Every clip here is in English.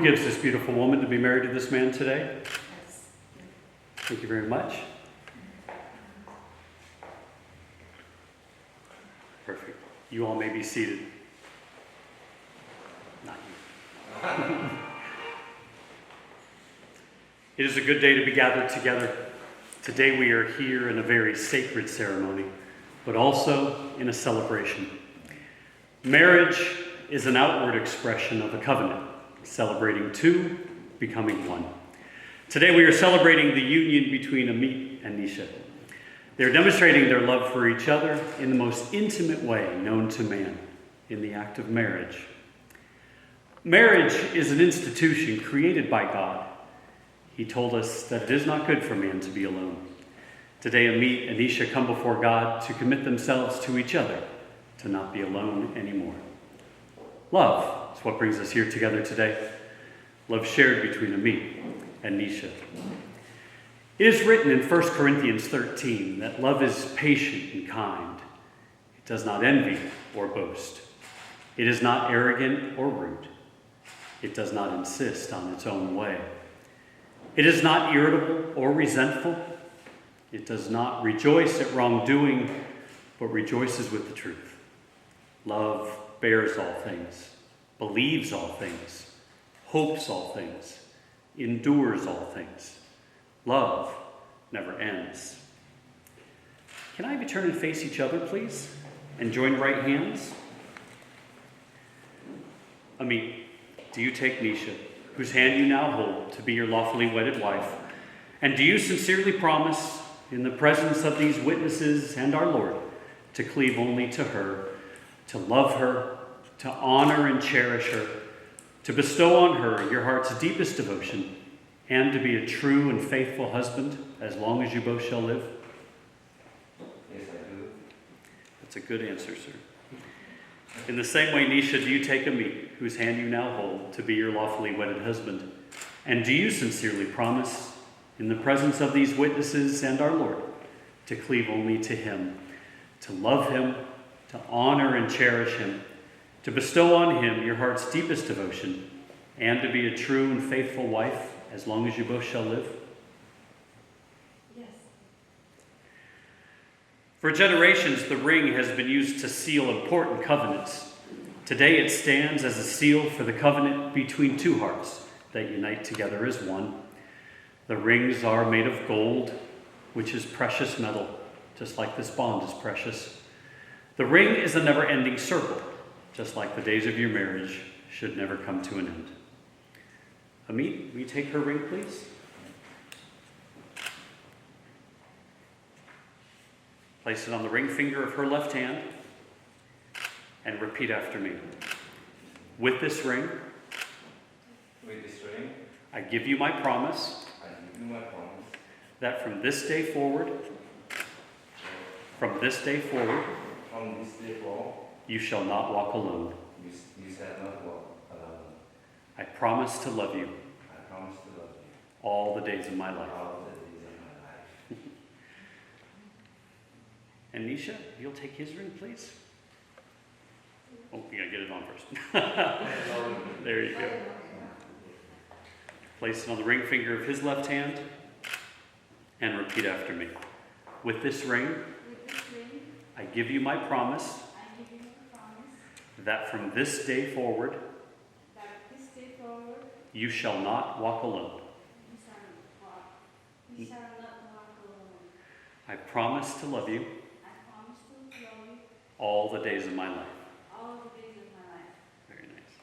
gives this beautiful woman to be married to this man today? Yes. Thank you very much. Perfect. You all may be seated. Not you. It is a good day to be gathered together. Today we are here in a very sacred ceremony, but also in a celebration. Marriage is an outward expression of a covenant, celebrating two becoming one. Today we are celebrating the union between Amit and Nisha. They're demonstrating their love for each other in the most intimate way known to man, in the act of marriage. Marriage is an institution created by God. He told us that it is not good for man to be alone. Today Amit and Nisha come before God to commit themselves to each other, to not be alone anymore. Love is what brings us here together today. Love shared between Amit and Nisha. It is written in 1 Corinthians 13 that love is patient and kind. It does not envy or boast. It is not arrogant or rude. It does not insist on its own way. It is not irritable or resentful. It does not rejoice at wrongdoing, but rejoices with the truth. Love bears all things, believes all things, hopes all things, endures all things. Love never ends. Can I have you turn and face each other, please? And join right hands? Amit, do you take Nisha, whose hand you now hold, to be your lawfully wedded wife? And do you sincerely promise, in the presence of these witnesses and our Lord, to cleave only to her, to love her, to honor and cherish her, to bestow on her your heart's deepest devotion, and to be a true and faithful husband as long as you both shall live? Yes, I do. That's a good answer, sir. In the same way, Nisha, do you take Amit, whose hand you now hold, to be your lawfully wedded husband? And do you sincerely promise, in the presence of these witnesses and our Lord, to cleave only to him, to love him, to honor and cherish him, to bestow on him your heart's deepest devotion, and to be a true and faithful wife as long as you both shall live? Yes. For generations, the ring has been used to seal important covenants. Today it stands as a seal for the covenant between two hearts that unite together as one. The rings are made of gold, which is precious metal, just like this bond is precious. The ring is a never-ending circle, just like the days of your marriage should never come to an end. Amit, will you take her ring, please? Place it on the ring finger of her left hand and repeat after me. With this ring, I give you my promise that from this day forward, you shall not walk alone. You shall not walk alone. I promise to love you I promise to love you all the days of my life. all the days of my life. And Nisha, you'll take his ring, please? Oh, you gotta get it on first. There you go. Place it on the ring finger of his left hand and repeat after me. With this ring, I give you my promise that from this day forward, you shall not walk alone. I promise to love you all the days of my life. Very nice.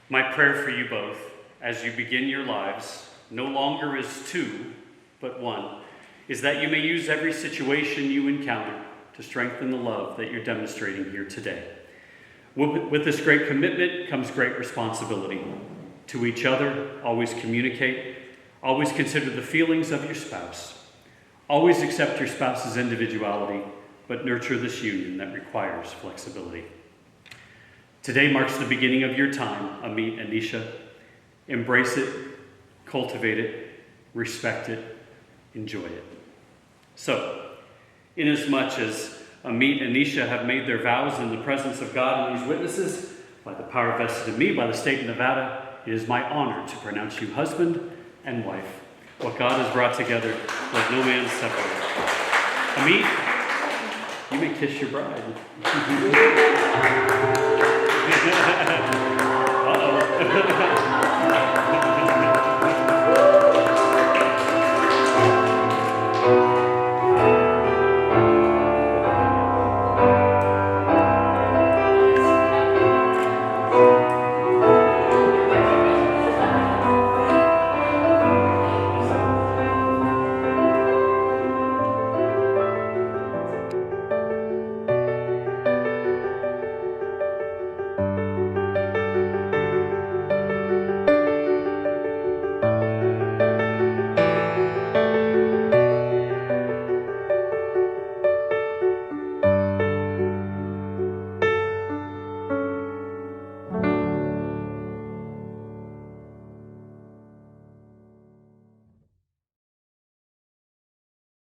My prayer for you both, as you begin your lives, no longer is two, but one, is that you may use every situation you encounter to strengthen the love that you're demonstrating here today. With this great commitment comes great responsibility. To each other, always communicate. Always consider the feelings of your spouse. Always accept your spouse's individuality, but nurture this union that requires flexibility. Today marks the beginning of your time, Amit and Nisha. Embrace it, cultivate it, respect it, enjoy it. So, inasmuch as Amit and Nisha have made their vows in the presence of God and these witnesses, by the power vested in me by the state of Nevada, it is my honor to pronounce you husband and wife. What God has brought together, let no man separate. Amit, you may kiss your bride. Uh-oh.